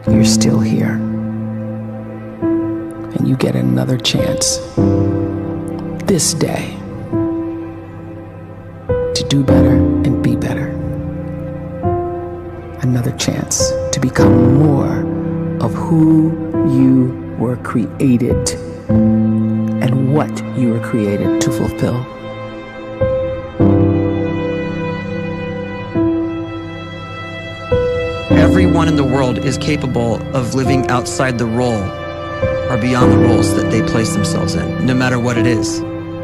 you're still here. And you get another chance this day to do better and be better. Another chance to become more of who you were created and what you were created to fulfill. Everyone in the world is capable of living outside the role or beyond the roles that they place themselves in, no matter what it is.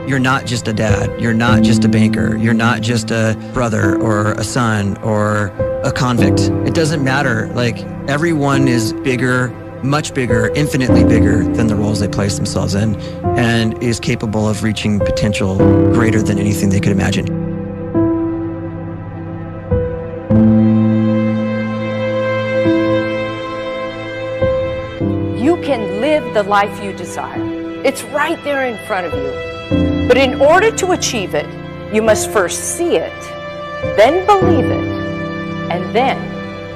You're not just a dad, you're not just a banker, you're not just a brother or a son or a convict. It doesn't matter. Like, everyone is bigger, much bigger, infinitely bigger than the roles they place themselves in, and is capable of reaching potential greater than anything they could imagine. You can live the life you desire. It's right there in front of you. But in order to achieve it, you must first see it, then believe it, and then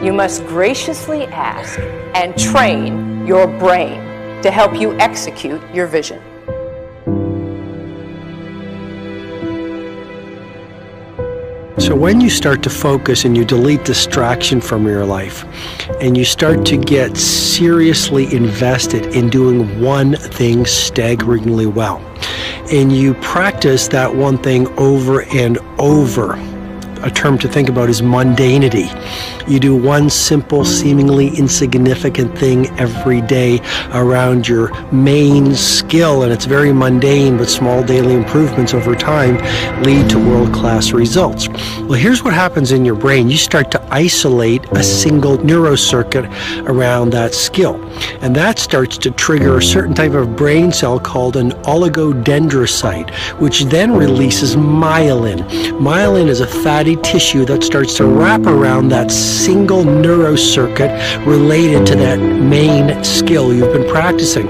you must graciously ask and train your brain to help you execute your vision. So when you start to focus and you delete distraction from your life, and you start to get seriously invested in doing one thing staggeringly well, and you practice that one thing over and over, a term to think about is mundanity. You do one simple, seemingly insignificant thing every day around your main skill, and it's very mundane, but small daily improvements over time lead to world-class results. Well, here's what happens in your brain. You start to isolate a single neurocircuit around that skill, and that starts to trigger a certain type of brain cell called an oligodendrocyte, which then releases myelin. Myelin is a fatty tissue that starts to wrap around that single neurocircuit related to that main skill you've been practicing.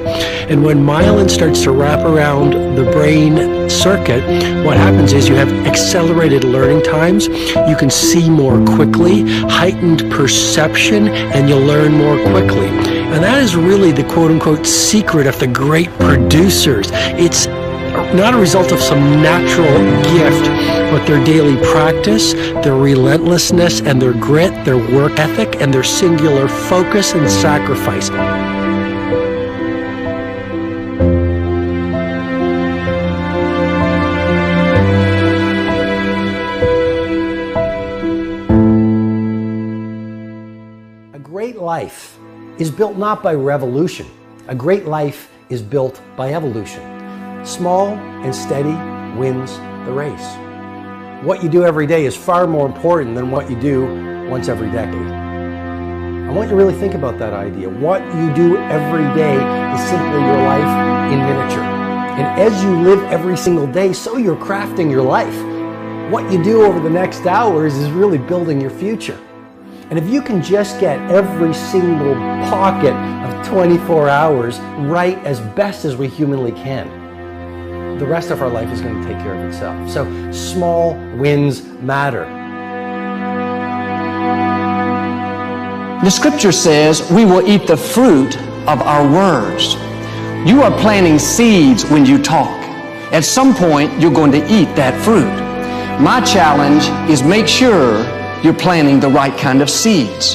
And when myelin starts to wrap around the brain circuit, what happens is you have accelerated learning times, you can see more quickly, heightened perception, and you'll learn more quickly. And that is really the quote-unquote secret of the great producers. It's not a result of some natural gift, but their daily practice, their relentlessness and their grit, their work ethic, and their singular focus and sacrifice. A great life is built not by revolution. A great life is built by evolution. Small and steady wins the race. What you do every day is far more important than what you do once every decade. I want you to really think about that idea. What you do every day is simply your life in miniature. And as you live every single day, so you're crafting your life. What you do over the next hours is really building your future. And if you can just get every single pocket of 24 hours right as best as we humanly can, the rest of our life is going to take care of itself. So small wins matter. The scripture says we will eat the fruit of our words. You are planting seeds when you talk. At some point, you're going to eat that fruit. My challenge is make sure you're planting the right kind of seeds.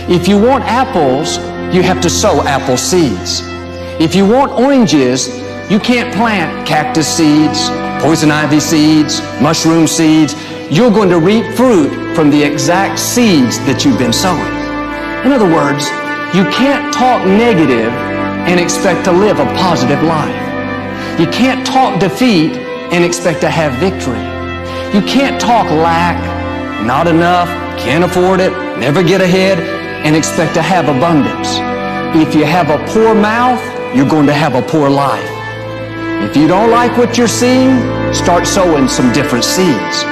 If you want apples, you have to sow apple seeds. If you want oranges, you can't plant cactus seeds, poison ivy seeds, mushroom seeds. You're going to reap fruit from the exact seeds that you've been sowing. In other words, you can't talk negative and expect to live a positive life. You can't talk defeat and expect to have victory. You can't talk lack, not enough, can't afford it, never get ahead, and expect to have abundance. If you have a poor mouth, you're going to have a poor life. If you don't like what you're seeing, start sowing some different seeds.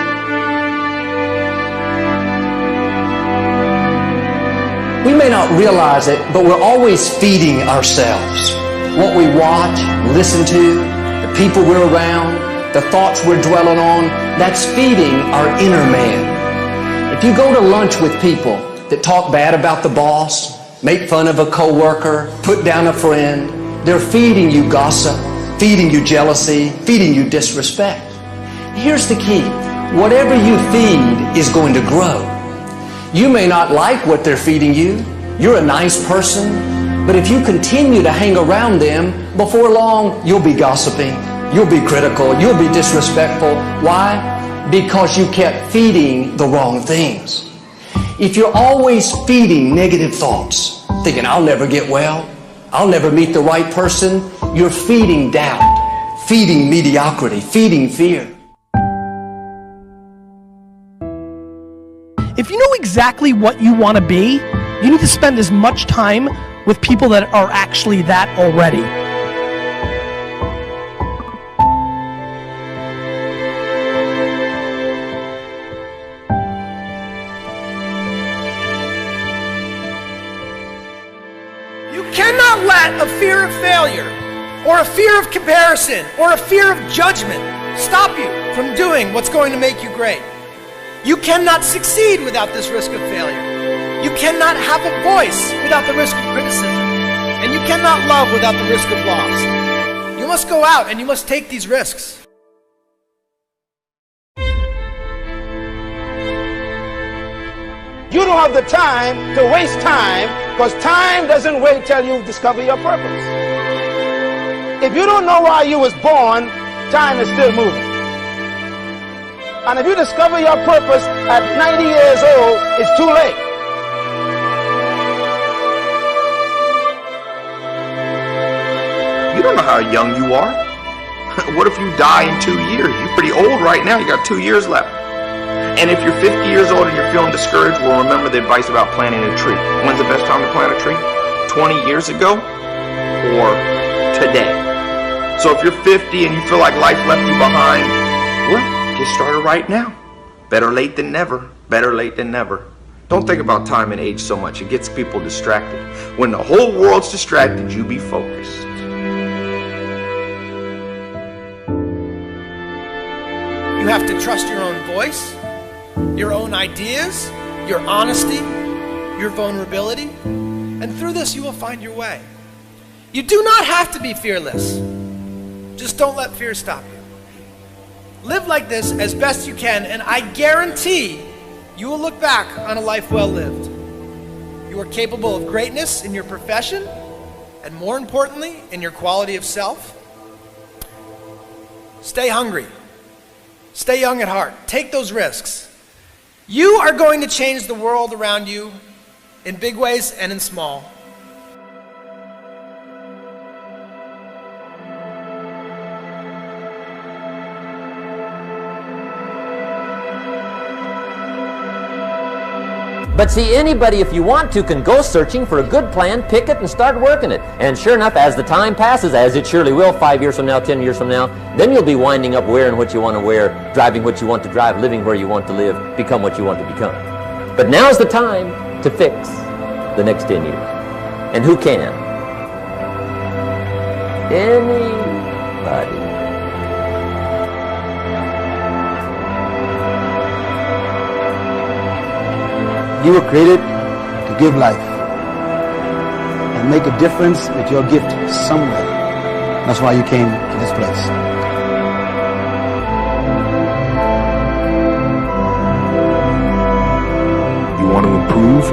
We may not realize it, but we're always feeding ourselves. What we watch, listen to, the people we're around, the thoughts we're dwelling on, that's feeding our inner man. If you go to lunch with people that talk bad about the boss, make fun of a coworker, put down a friend. They're feeding you gossip, feeding you jealousy, feeding you disrespect. Here's the key. Whatever you feed is going to grow. You may not like what they're feeding you. You're a nice person. But if you continue to hang around them, before long, you'll be gossiping. You'll be critical. You'll be disrespectful. Why? Because you kept feeding the wrong things. If you're always feeding negative thoughts, thinking, I'll never get well, I'll never meet the right person, you're feeding doubt, feeding mediocrity, feeding fear. If you know exactly what you want to be, you need to spend as much time with people that are actually that already. You cannot let a fear of failure, or a fear of comparison, or a fear of judgment stop you from doing what's going to make you great. You cannot succeed without this risk of failure. You cannot have a voice without the risk of criticism. And you cannot love without the risk of loss. You must go out and you must take these risks. You don't have the time to waste time, because time doesn't wait till you discover your purpose. If you don't know why you was born, time is still moving. And if you discover your purpose at 90 years old, it's too late. You don't know how young you are. What if you die in 2 years? You're pretty old right now. You got 2 years left. And if you're 50 years old and you're feeling discouraged, well, remember the advice about planting a tree. When's the best time to plant a tree? 20 years ago or today? So if you're 50 and you feel like life left you behind, well, get started right now. Better late than never. Better late than never. Don't think about time and age so much. It gets people distracted. When the whole world's distracted, you be focused. You have to trust your own voice, your own ideas, your honesty, your vulnerability, and through this you will find your way. You do not have to be fearless. Just don't let fear stop you. Live like this as best you can, and I guarantee you will look back on a life well lived. You are capable of greatness in your profession, and more importantly, in your quality of self. Stay hungry. Stay young at heart. Take those risks. You are going to change the world around you in big ways and in small. But see, anybody, if you want to, can go searching for a good plan, pick it, and start working it. And sure enough, as the time passes, as it surely will 5 years from now, 10 years from now, then you'll be winding up wearing what you want to wear, driving what you want to drive, living where you want to live, become what you want to become. But now's the time to fix the next 10 years. And who can? Anybody. You were created to give life and make a difference with your gift somewhere. That's why you came to this place. You want to improve?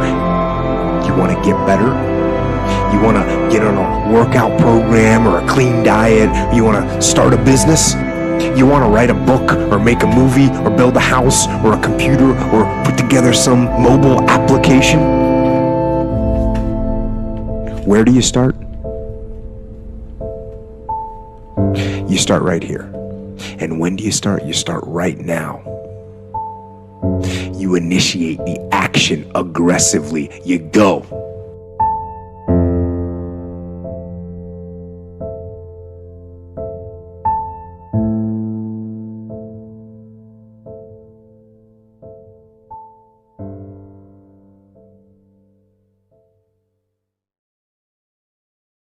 You want to get better? You want to get on a workout program or a clean diet? You want to start a business? You want to write a book or make a movie or build a house or a computer or put together some mobile application? Where do you start? You start right here. And when do you start? You start right now. You initiate the action aggressively. You go.